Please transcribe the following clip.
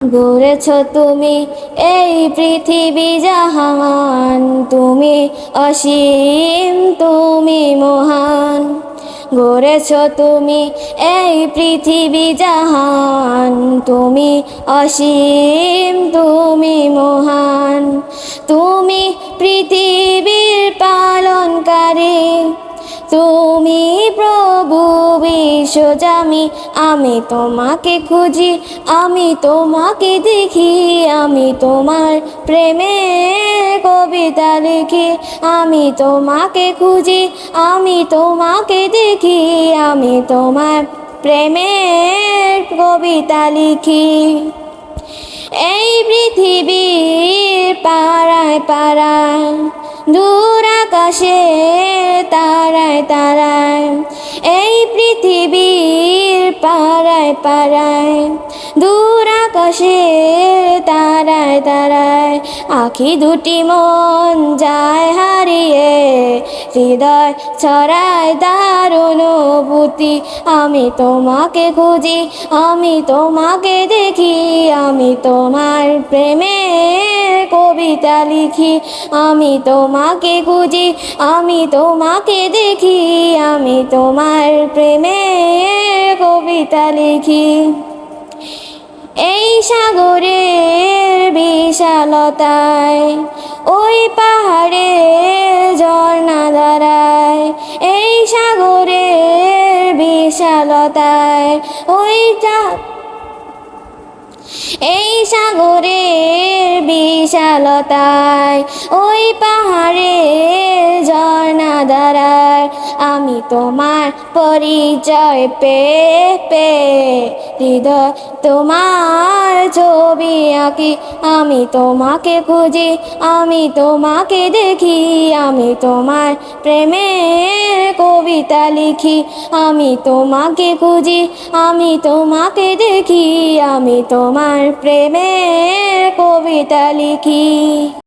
গড়েছ তুমি এই পৃথিবী জাহান, তুমি অসীম, তুমি মহান। গড়েছ তুমি এই পৃথিবী জাহান, তুমি অসীম, তুমি মহান। তুমি পৃথিবীর পালনকারী, তুমি প্রভু বিশ্বজামি। আমি তোমাকে খুঁজি, আমি তোমাকে দেখি, আমি তোমার প্রেমের কবিতা লিখি। আমি তোমাকে খুঁজি, আমি তোমাকে দেখি, আমি তোমার প্রেমের কবিতা লিখি। এই পৃথিবীর পাড়ায় পাড়ায়, দূর আকাশে তারায় তারায়, এই পৃথিবীর পাড়ায় পাড়ায়, দূর আকাশে তারায় তারায়, আখি দুটি মন যায় হারিয়ে, হৃদয় ছড়ায় তার অনুভূতি। আমি তোমাকে খুঁজি, আমি তোমাকে দেখি, আমি তোমার প্রেমের কবিতা লিখি। আমি তোমাকে খুঁজি, আমি তোমাকে দেখি, আমি তোমার প্রেমের কবিতা লিখি। এই সাগরের বিশালতায়, ওই পাহাড়ের ঝর্ণা ধারায়, এই সাগরের বিশালতায়, এই সাগরের বিশালতায়, ওই পাহাড়ের ঝর্ণা ধারায়, আমি তোমার পরিচয় পেয়ে পেয়ে হৃদয় তোমার ছবি আঁকি। আমি তোমাকে খুঁজি, আমি তোমাকে দেখি, আমি তোমার প্রেমের কবিতা লিখি। আমি তোমাকে খুঁজি, আমি তোমাকে দেখি, আমি তোমার প্রেমের কবিতা লিখি।